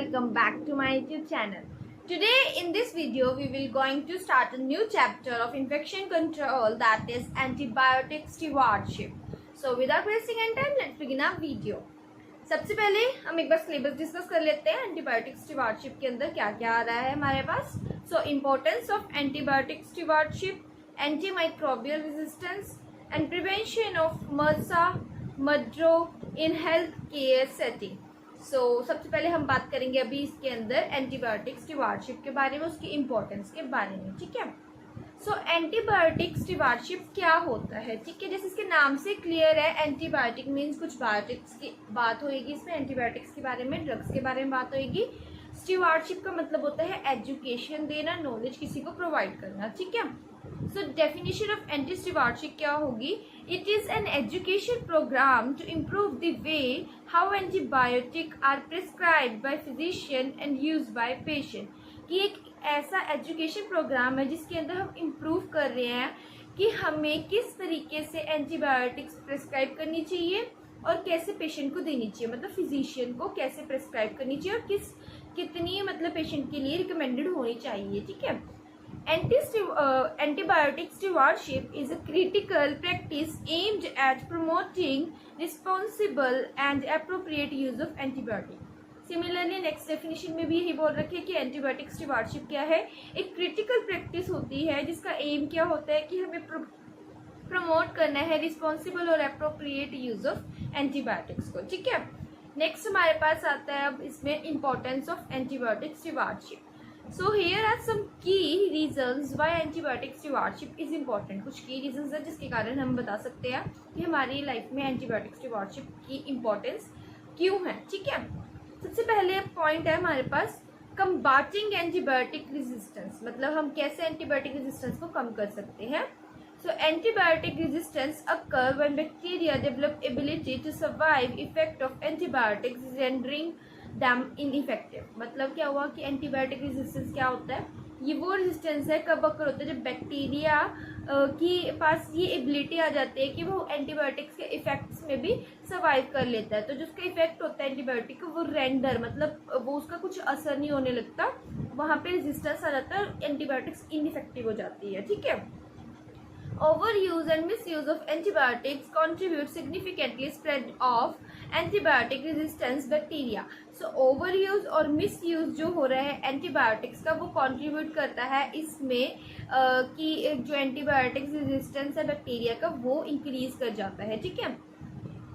welcome back to my YouTube channel. Today in this video we will going to start a new chapter of infection control, that is antibiotic stewardship. So without wasting any time, let's begin our video. सबसे पहले हम एक बार syllabus discuss कर लेते हैं antibiotic stewardship के अंदर क्या क्या आ रहा है हमारे पास. So importance of antibiotic stewardship, antimicrobial resistance and prevention of MRSA MDRO in health care setting. So सबसे पहले हम बात करेंगे अभी इसके अंदर एंटीबायोटिक स्टीवार्डशिप के बारे में, उसकी इम्पोर्टेंस के बारे में. ठीक है. सो एंटीबायोटिक स्टीवार्डशिप क्या होता है? ठीक है, जैसे इसके नाम से क्लियर है, एंटीबायोटिक मीन्स कुछ बायोटिक्स की बात होएगी इसमें, एंटीबायोटिक्स के बारे में, ड्रग्स के बारे में बात होएगी. स्टीवार्डशिप का मतलब होता है एजुकेशन देना, नॉलेज किसी को प्रोवाइड करना. ठीक है. So definition of anti stewardship क्या होगी? It is an education program to improve the way how antibiotic are prescribed by physician and use by patient. कि एक ऐसा एजुकेशन प्रोग्राम है जिसके अंदर हम इम्प्रूव कर रहे हैं कि हमें किस तरीके से एंटीबायोटिक्स प्रिस्क्राइब करनी चाहिए और कैसे पेशेंट को देनी चाहिए, मतलब फिजिशियन को कैसे प्रिस्क्राइब करनी चाहिए और कितनी मतलब पेशेंट के लिए रिकमेंडेड होनी चाहिए. ठीक है. Antibiotic stewardship is a critical practice aimed at promoting responsible and appropriate use of antibiotic. Similarly next definition में भी यही बोल रखे कि एंटीबायोटिक स्टीवार्डशिप क्या है? एक क्रिटिकल प्रैक्टिस होती है जिसका एम क्या होता है कि हमें प्रमोट करना है रिस्पॉन्सिबल और अप्रोप्रिएट यूज ऑफ एंटीबायोटिक्स को. ठीक है. नेक्स्ट हमारे पास आता है अब इसमें importance of antibiotic stewardship. So here are some key reasons why antibiotic stewardship is important. कुछ की रीजंस है जिसके कारण हम बता सकते हैं कि हमारी लाइफ में एंटीबायोटिक स्टीवार्डशिप की इम्पोर्टेंस क्यों है. ठीक है. सबसे पहले पॉइंट है हमारे पास कंबाटिंग एंटीबायोटिक रेजिस्टेंस, मतलब हम कैसे एंटीबायोटिक रेजिस्टेंस को कम कर सकते हैं. So antibiotic resistance occurs when bacteria develop ability to survive effect of antibiotics rendering them ineffective. मतलब क्या हुआ कि एंटीबायोटिक रेजिस्टेंस क्या होता है? ये वो रेजिस्टेंस है कब अकर होता है जब बैक्टीरिया की पास ये एबिलिटी आ जाती है कि वो एंटीबायोटिक्स के इफेक्ट्स में भी सर्वाइव कर लेता है. तो जो उसका इफेक्ट होता है एंटीबायोटिक का वो रेंडर, मतलब वो उसका कुछ असर नहीं होने लगता, वहाँ पे रेजिस्टेंस आ जाता है और एंटीबायोटिक्स इनइफेक्टिव हो जाती है. ठीक है. Overuse and misuse of antibiotics contribute significantly spread of antibiotic resistance bacteria. So overuse और misuse जो हो रहा है एंटीबायोटिक्स का वो contribute करता है इसमें कि जो एंटीबायोटिक्स रेजिस्टेंस है बैक्टीरिया का वो इंक्रीज कर जाता है. ठीक है.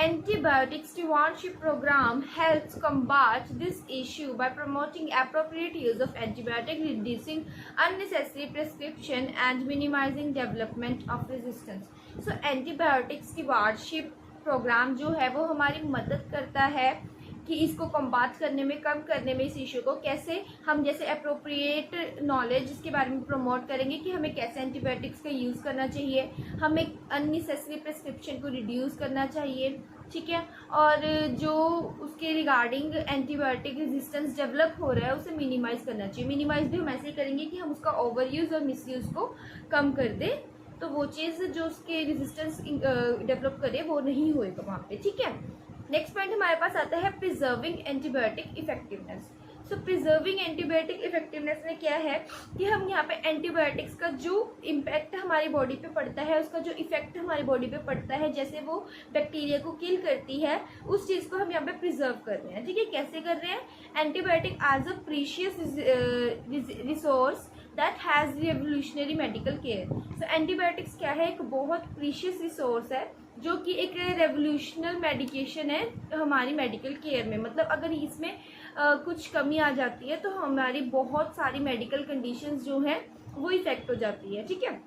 Antibiotic stewardship program helps combat this issue by promoting appropriate use of antibiotic, reducing unnecessary prescription and minimizing development of resistance. So antibiotic stewardship program जो है वो हमारी मदद करता है कि इसको कम्बाट करने में, कम करने में, इस इशू को कैसे हम जैसे अप्रोप्रिएट नॉलेज इसके बारे में प्रमोट करेंगे कि हमें कैसे एंटीबायोटिक्स का यूज़ करना चाहिए, हमें अननेसेसरी प्रिस्क्रिप्शन को रिड्यूस करना चाहिए. ठीक है. और जो उसके रिगार्डिंग एंटीबायोटिक रेजिस्टेंस डेवलप हो रहा है उसे मिनिमाइज करना चाहिए. मिनिमाइज भी हम ऐसे ही करेंगे कि हम उसका ओवर यूज़ और मिस यूज़ को कम कर दें, तो वो चीज़ जो उसके रेजिस्टेंस डेवलप करे वो नहीं होएगा वहाँ पे. ठीक है. नेक्स्ट पॉइंट हमारे पास आता है प्रिजर्विंग एंटीबायोटिक इफेक्टिवनेस. सो प्रिजर्विंग एंटीबायोटिक इफेक्टिवनेस में क्या है कि हम यहाँ पे एंटीबायोटिक्स का जो इम्पैक्ट हमारी बॉडी पे पड़ता है, उसका जो इफेक्ट हमारी बॉडी पे पड़ता है, जैसे वो बैक्टीरिया को किल करती है, उस चीज़ को हम यहाँ पे प्रिजर्व कर रहे हैं. ठीक है. कैसे कर रहे हैं? Antibiotic as a precious resource that has revolutionary medical care. So antibiotics क्या है? एक बहुत प्रीशियस रिसोर्स है जो कि एक रेवोल्यूशनल मेडिकेशन है हमारी मेडिकल केयर में. मतलब अगर इसमें कुछ कमी आ जाती है तो हमारी बहुत सारी मेडिकल कंडीशंस जो हैं वो इफेक्ट हो जाती है. ठीक है.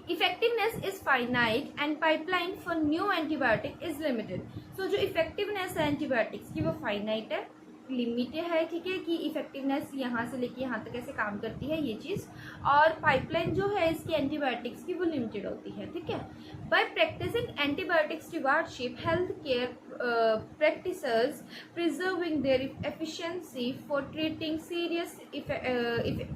Effectiveness is finite and pipeline for new antibiotic is limited. So जो इफेक्टिवनेस है एंटीबायोटिक्स की वो फाइनाइट है, लिमिटेड है. ठीक है. कि इफेक्टिवनेस यहाँ से लेके यहाँ तक कैसे काम करती है ये चीज़, और पाइपलाइन जो है इसकी एंटीबायोटिक्स की वो लिमिटेड होती है. ठीक है. By practising antibiotic stewardship health care practitioners preserving their efficiency for treating serious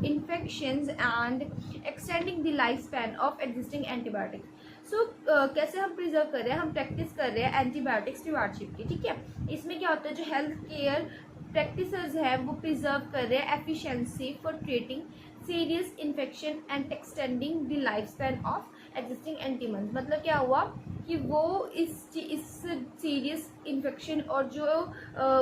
infections and extending the lifespan of existing antibiotics. सो कैसे हम प्रिजर्व कर रहे हैं? हम प्रैक्टिस कर रहे हैं एंटीबायोटिक स्टीवार्डशिप की. ठीक है. इसमें क्या होता है, जो हेल्थ केयर प्रैक्टिसेस है वो प्रिजर्व कर रहे हैं efficiency for treating serious infection and extending the life span of existing एंटीमन्स। मतलब क्या हुआ कि वो इस सीरियस इन्फेक्शन और जो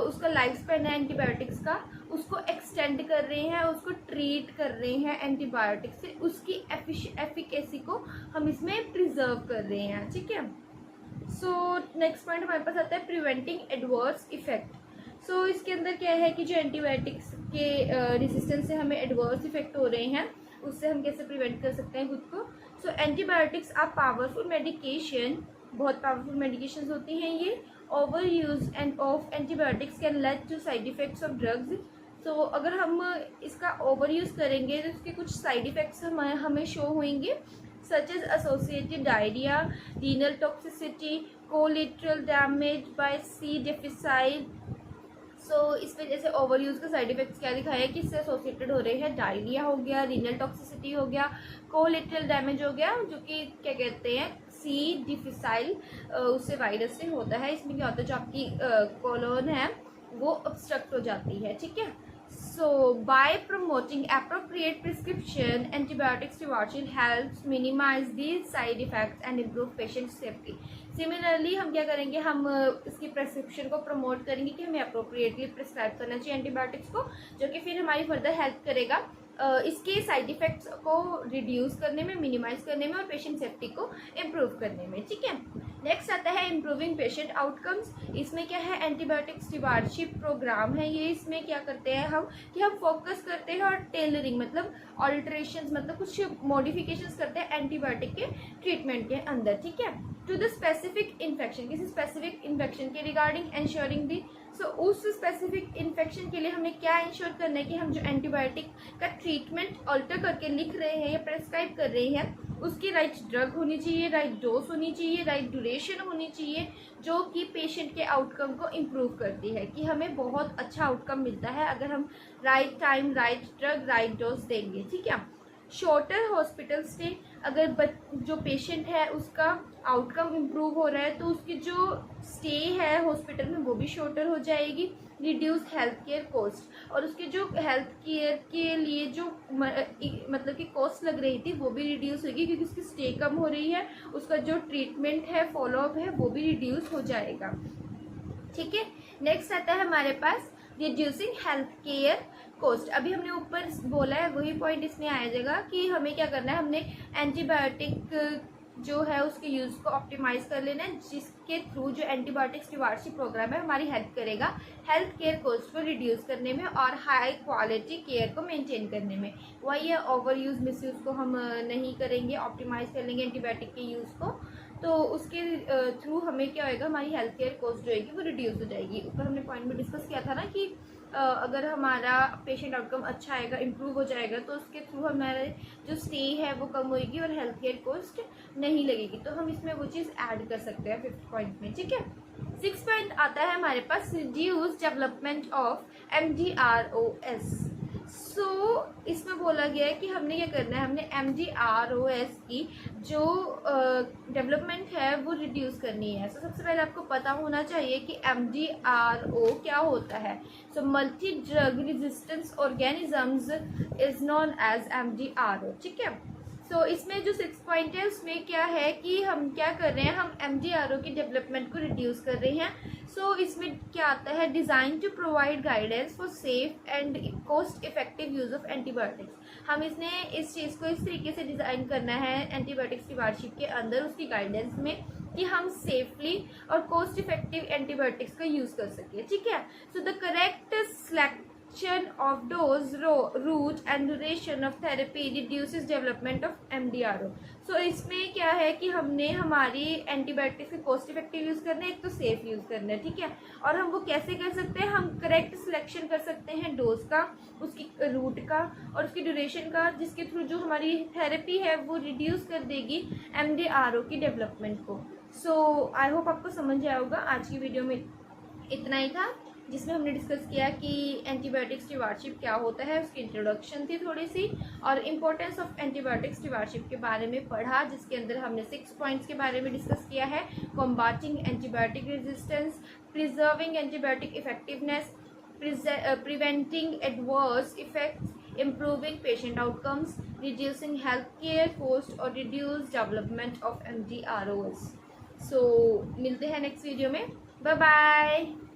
उसका लाइफ स्पैन है एंटीबायोटिक्स का, उसको एक्सटेंड कर रहे हैं, उसको ट्रीट कर रहे हैं एंटीबायोटिक्स से, उसकी एफिकेसी को हम इसमें प्रिजर्व कर रहे हैं। ठीक है, सो नेक्स्ट पॉइंट हमारे पास आता है प्रिवेंटिंग एडवर्स इफेक्ट। सो इसके अंदर क्या है कि जो एंटीबायोटिक्स के रेजिस्टेंस से हमें एडवर्स इफेक्ट हो रहे हैं, उससे हम कैसे प्रिवेंट कर सकते हैं खुद को। So antibiotics are powerful medication, बहुत पावरफुल मेडिकेशंस होती हैं ये। Over use and of antibiotics can lead to side effects of drugs. So अगर हम इसका ओवर यूज़ करेंगे तो इसके कुछ साइड इफ़ेक्ट्स हमें शो होंगे, such as associated diarrhoea, renal toxicity, collateral damage by C difficile. So इस वजह से ओवर यूज़ का साइड इफेक्ट्स क्या दिखाया है कि इससे एसोसिएटेड हो रहे हैं डायरिया हो गया, रीनल टॉक्सिसिटी हो गया, कोलेटरल डैमेज हो गया, जो कि क्या कहते हैं सी डिफिसाइल, उससे वायरस से होता है। इसमें क्या होता है, जो आपकी कोलोन है वो ऑब्स्ट्रक्ट हो जाती है। ठीक है, so by promoting appropriate prescription antibiotic stewardship helps minimize these side effects and improve patient safety। Similarly हम क्या करेंगे, हम इसकी प्रेस्क्रिप्शन को प्रमोट करेंगे कि हमें अप्रोप्रिएटली प्रिस्क्राइब करना चाहिए एंटीबायोटिक्स को, जो कि फिर हमारी फर्दर हेल्प करेगा इसके साइड इफेक्ट्स को रिड्यूस करने में, मिनिमाइज करने में और पेशेंट सेफ्टी को इम्प्रूव करने में। ठीक है, नेक्स्ट आता है इम्प्रूविंग पेशेंट आउटकम्स। इसमें क्या है, एंटीबायोटिक स्टीवार्डशिप प्रोग्राम है ये। इसमें क्या करते हैं हम कि हम फोकस करते हैं और टेलरिंग मतलब ऑल्टरेशंस, मतलब कुछ मॉडिफिकेशंस करते हैं एंटीबायोटिक के ट्रीटमेंट के अंदर। ठीक है, टू द स्पेसिफिक इन्फेक्शन, किसी स्पेसिफिक इन्फेक्शन के रिगार्डिंग एंश्योरिंग दी। सो उस स्पेसिफिक इन्फेक्शन के लिए हमें क्या इंश्योर करना है कि हम जो एंटीबायोटिक का ट्रीटमेंट ऑल्टर करके लिख रहे हैं या प्रेस्क्राइब कर रहे हैं, उसकी राइट ड्रग होनी चाहिए, राइट डोज होनी चाहिए, राइट ड्यूरेशन होनी चाहिए, जो कि पेशेंट के आउटकम को इम्प्रूव करती है, कि हमें बहुत अच्छा आउटकम मिलता है अगर हम right time, right drug, right dose देंगे। ठीक है, शॉर्टर हॉस्पिटल स्टे, अगर जो पेशेंट है उसका आउटकम इम्प्रूव हो रहा है तो उसकी जो स्टे है हॉस्पिटल में वो भी शॉर्टर हो जाएगी। रिड्यूस हेल्थ केयर कॉस्ट, और उसके जो हेल्थ केयर के लिए जो मतलब कि कॉस्ट लग रही थी वो भी रिड्यूस होगी, क्योंकि उसकी स्टे कम हो रही है, उसका जो ट्रीटमेंट है, फॉलोअप है, वो भी रिड्यूस हो जाएगा। ठीक है, नेक्स्ट आता है हमारे पास रिड्यूसिंग हेल्थ केयर कॉस्ट। अभी हमने ऊपर बोला है वही पॉइंट इसमें आ जाएगा कि हमें क्या करना है, हमने एंटीबायोटिक जो है उसके यूज़ को ऑप्टिमाइज कर लेना है, जिसके थ्रू जो एंटीबायोटिक स्टीवार्डशिप प्रोग्राम है हमारी हेल्प करेगा हेल्थ केयर कॉस्ट को रिड्यूस करने में और हाई क्वालिटी केयर को मेंटेन करने में। वही है, ओवर यूज़ मिस यूज़ को हम नहीं करेंगे, ऑप्टिमाइज कर लेंगे एंटीबायोटिक के यूज़ को, तो उसके थ्रू हमें क्या होएगा, हमारी हेल्थ केयर कॉस्ट जो है वो रिड्यूस हो जाएगी। ऊपर हमने पॉइंट में डिस्कस किया था ना कि अगर हमारा पेशेंट आउटकम अच्छा आएगा, इम्प्रूव हो जाएगा, तो उसके थ्रू हमारे जो स्टे है वो कम होएगी और हेल्थ केयर कॉस्ट नहीं लगेगी। तो हम इसमें वो चीज़ ऐड कर सकते हैं 5th पॉइंट में। ठीक है, 6th पॉइंट आता है हमारे पास रिड्यूस डेवलपमेंट ऑफ MDROS। सो इसमें बोला गया है कि हमने क्या करना है, हमने MDROS की जो डेवलपमेंट है वो रिड्यूस करनी है। सो सबसे पहले आपको पता होना चाहिए कि MDRO क्या होता है। So multi drug resistance organisms is known as MDRO। ठीक है, सो इसमें जो 6th पॉइंट है उसमें क्या है कि हम क्या कर रहे हैं, हम MDRO की डेवलपमेंट को रिड्यूस कर रहे हैं। सो इसमें क्या आता है, design to provide guidance for safe and cost effective use of antibiotics. हम इसने इस चीज़ को इस तरीके से डिज़ाइन करना है एंटीबायोटिक्स स्टीवार्डशिप के अंदर, उसकी गाइडेंस में, कि हम सेफली और कॉस्ट इफेक्टिव एंटीबायोटिक्स का यूज़ कर सकें। ठीक है, so the correct selection of dose, route and duration of therapy reduces development of MDRO। सो इसमें क्या है कि हमने हमारी एंटीबायोटिक्स के कॉस्ट इफेक्टिव यूज़ करना है, एक तो सेफ यूज़ करना है। ठीक है, और हम वो कैसे कर सकते हैं, हम करेक्ट सिलेक्शन कर सकते हैं डोज का, उसकी रूट का और उसकी ड्यूरेशन का, जिसके थ्रू जो हमारी थेरेपी है वो रिड्यूस कर देगी MDRO की डेवलपमेंट को। सो आई होप आपको समझ आया होगा। आज की वीडियो में इतना ही था, जिसमें हमने डिस्कस किया कि एंटीबायोटिक स्टीवार्डशिप क्या होता है, उसकी इंट्रोडक्शन थी थोड़ी सी, और इम्पोर्टेंस ऑफ एंटीबायोटिक स्टीवार्डशिप के बारे में पढ़ा, जिसके अंदर हमने 6 पॉइंट्स के बारे में डिस्कस किया है। Combating antibiotic resistance, preserving antibiotic effectiveness, preventing adverse effects, improving patient outcomes, reducing healthcare cost और reduce development of MDROs. So मिलते हैं नेक्स्ट वीडियो में. Bye bye.